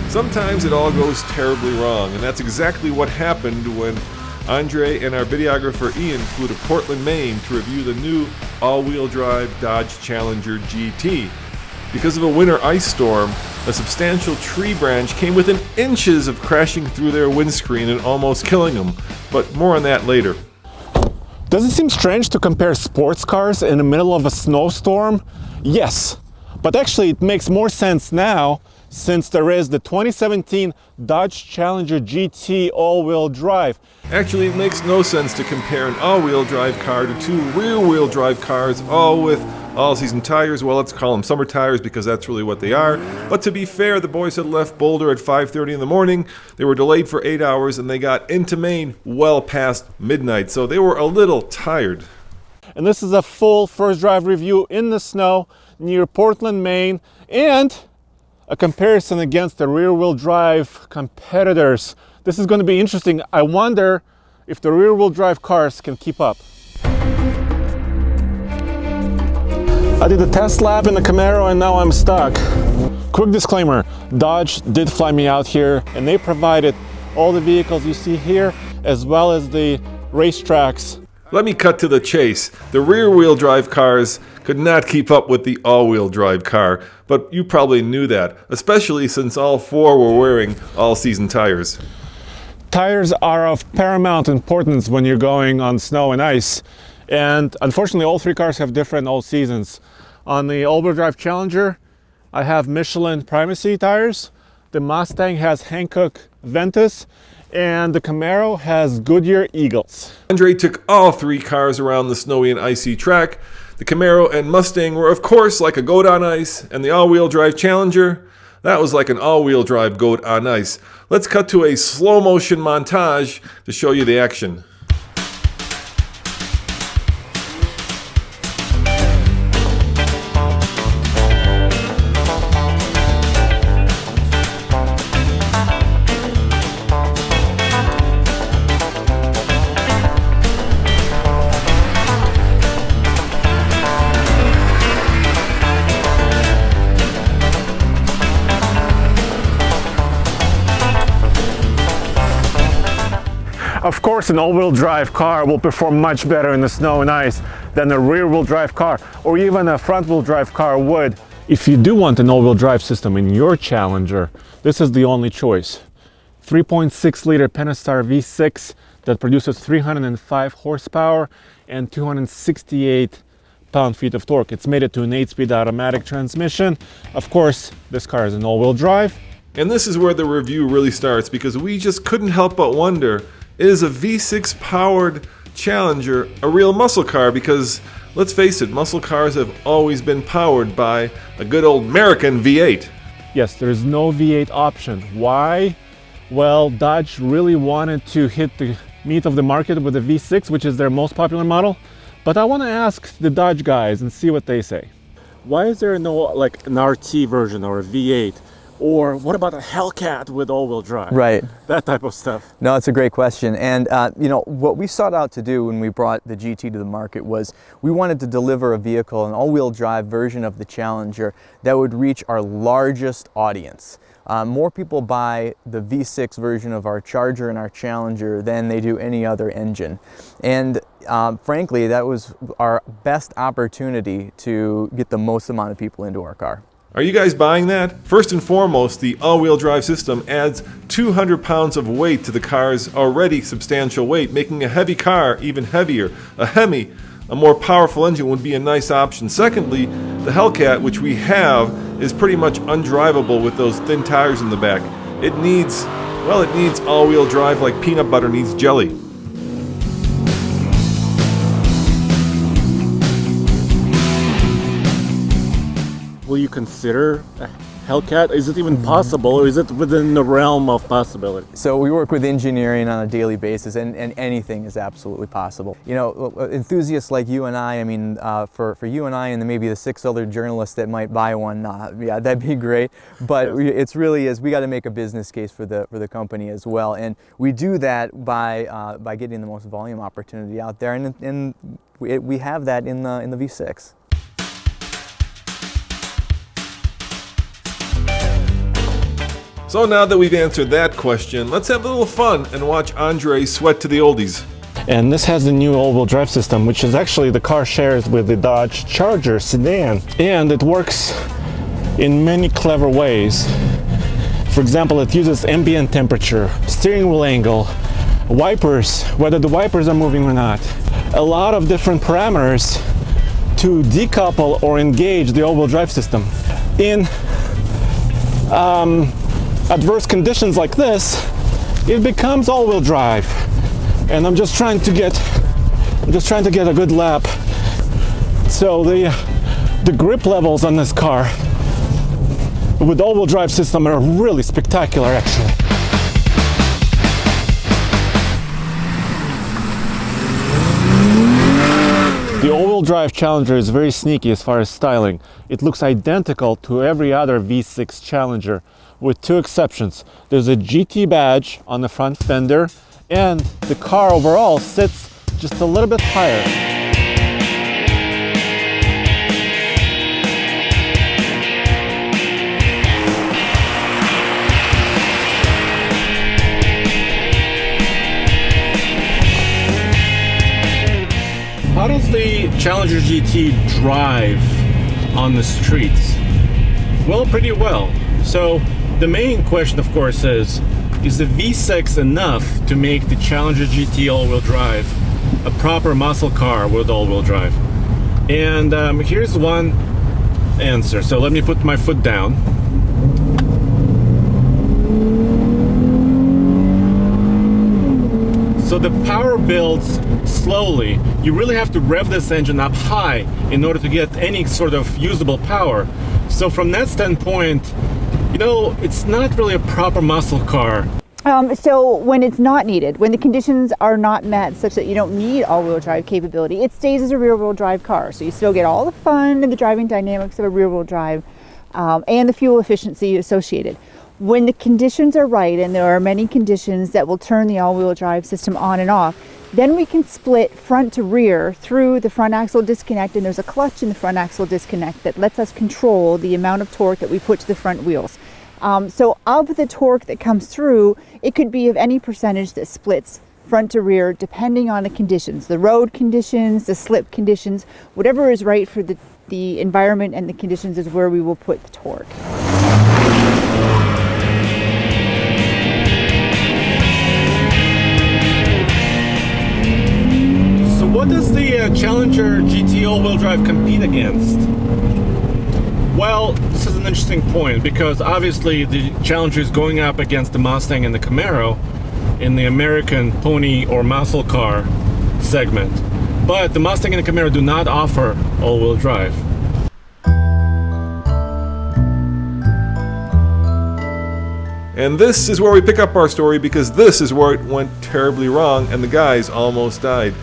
Sometimes it all goes terribly wrong, and that's exactly what happened when Andre and our videographer Ian flew to Portland, Maine to review the new all-wheel drive Dodge Challenger GT. Because of a winter ice storm, a substantial tree branch came within inches of crashing through their windscreen and almost killing them, but more on that later. Does it seem strange to compare sports cars in the middle of a snowstorm? Yes, but actually it makes more sense now since there is the 2017 Dodge Challenger GT all-wheel drive. Actually, it makes no sense to compare an all-wheel drive car to two rear-wheel drive cars, all with all-season tires. Well, let's call them summer tires because that's really what they are. But to be fair, the boys had left Boulder at 5:30 in the morning. They were delayed for 8 hours and they got into Maine well past midnight, so they were a little tired. And this is a full first drive review in the snow near Portland, Maine, and a comparison against the rear-wheel drive competitors. This is going to be interesting. I wonder if the rear-wheel drive cars can keep up. I did a test lap in the Camaro and now I'm stuck. Quick disclaimer, Dodge did fly me out here and they provided all the vehicles you see here as well as the racetracks. Let me cut to the chase. The rear-wheel drive cars could not keep up with the all-wheel drive car, but you probably knew that, especially since all four were wearing all-season tires. Tires are of paramount importance when you're going on snow and ice, and unfortunately all three cars have different all seasons. On the all-wheel drive Challenger, I have Michelin Primacy tires, the Mustang has Hankook Ventus, and the Camaro has Goodyear Eagles. Andre took all three cars around the snowy and icy track. The Camaro and Mustang were of course like a goat on ice, and the all-wheel drive Challenger, that was like an all-wheel drive goat on ice. Let's cut to a slow motion montage to show you the action. Of course, an all-wheel drive car will perform much better in the snow and ice than a rear-wheel drive car or even a front-wheel drive car would. If you do want an all-wheel drive system in your Challenger, this is the only choice. 3.6 liter Pentastar V6 that produces 305 horsepower and 268 pound-feet of torque. It's made it to an 8-speed automatic transmission. Of course, this car is an all-wheel drive. And this is where the review really starts because we just couldn't help but wonder, is a V6 powered Challenger a real muscle car? Because let's face it, muscle cars have always been powered by a good old American V8. Yes, there's no V8 option. Why? Well, Dodge really wanted to hit the meat of the market with the V6, which is their most popular model. But I want to ask the Dodge guys and see what they say. Why is there no like an RT version or a V8? Or what about a Hellcat with all-wheel drive? Right. That type of stuff. No, it's a great question. And you know, what we sought out to do when we brought the GT to the market was we wanted to deliver a vehicle, an all-wheel drive version of the Challenger that would reach our largest audience. More people buy the V6 version of our Charger and our Challenger than they do any other engine. And frankly, that was our best opportunity to get the most amount of people into our car. Are you guys buying that? First and foremost, the all-wheel drive system adds 200 pounds of weight to the car's already substantial weight, making a heavy car even heavier. A Hemi, a more powerful engine, would be a nice option. Secondly, the Hellcat, which we have, is pretty much undrivable with those thin tires in the back. It needs all-wheel drive like peanut butter needs jelly. Will you consider a Hellcat? Is it even possible, or is it within the realm of possibility? So we work with engineering on a daily basis, and anything is absolutely possible. You know, enthusiasts like you and I mean, for you and I and maybe the 6 other journalists that might buy one, yeah, that'd be great. But it's really is we got to make a business case for the company as well, and we do that by getting the most volume opportunity out there, and we have that in the V6. So now that we've answered that question, let's have a little fun and watch Andre sweat to the oldies. And this has the new all-wheel drive system, which is actually the car shares with the Dodge Charger sedan. And it works in many clever ways. For example, it uses ambient temperature, steering wheel angle, wipers, whether the wipers are moving or not. A lot of different parameters to decouple or engage the all-wheel drive system. In adverse conditions like this, it becomes all-wheel drive. And I'm just trying to get a good lap. So the grip levels on this car with all-wheel drive system are really spectacular, actually. The all-wheel drive Challenger is very sneaky as far as styling. It looks identical to every other V6 Challenger, with two exceptions. There's a GT badge on the front fender, and the car overall sits just a little bit higher. How does the Challenger GT drive on the streets? Well, pretty well. So the main question, of course, is the V6 enough to make the Challenger GT all-wheel drive a proper muscle car with all-wheel drive? And here's one answer. So let me put my foot down. So the power builds slowly. You really have to rev this engine up high in order to get any sort of usable power. So from that standpoint, you know, it's not really a proper muscle car. So when it's not needed, when the conditions are not met such that you don't need all-wheel drive capability, it stays as a rear-wheel drive car. So you still get all the fun and the driving dynamics of a rear-wheel drive and the fuel efficiency associated. When the conditions are right, and there are many conditions that will turn the all-wheel drive system on and off, then we can split front to rear through the front axle disconnect, and there's a clutch in the front axle disconnect that lets us control the amount of torque that we put to the front wheels. So of the torque that comes through, it could be of any percentage that splits front to rear depending on the conditions, the road conditions, the slip conditions, whatever is right for the environment and the conditions is where we will put the torque. What does the Challenger GT all-wheel drive compete against? Well, this is an interesting point because obviously the Challenger is going up against the Mustang and the Camaro in the American pony or muscle car segment. But the Mustang and the Camaro do not offer all-wheel drive. And this is where we pick up our story, because this is where it went terribly wrong and the guys almost died.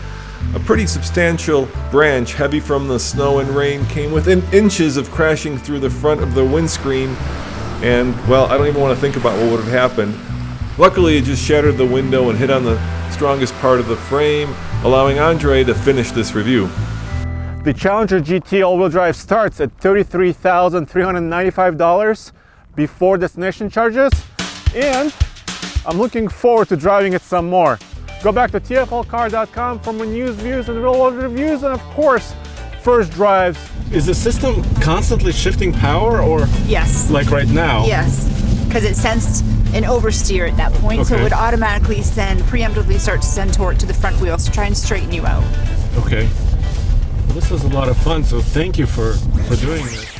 A pretty substantial branch, heavy from the snow and rain, came within inches of crashing through the front of the windscreen, and, well, I don't even want to think about what would have happened. Luckily, it just shattered the window and hit on the strongest part of the frame, allowing Andre to finish this review. The Challenger GT all-wheel drive starts at $33,395 before destination charges, and I'm looking forward to driving it some more. Go back to tflcar.com for more news, views, and real-world reviews, and of course, first drives. Is the system constantly shifting power, or Yes. like right now? Yes, because it sensed an oversteer at that point, so Okay. it would automatically preemptively start to send torque to the front wheels to try and straighten you out. Okay. Well, this was a lot of fun, so thank you for doing this.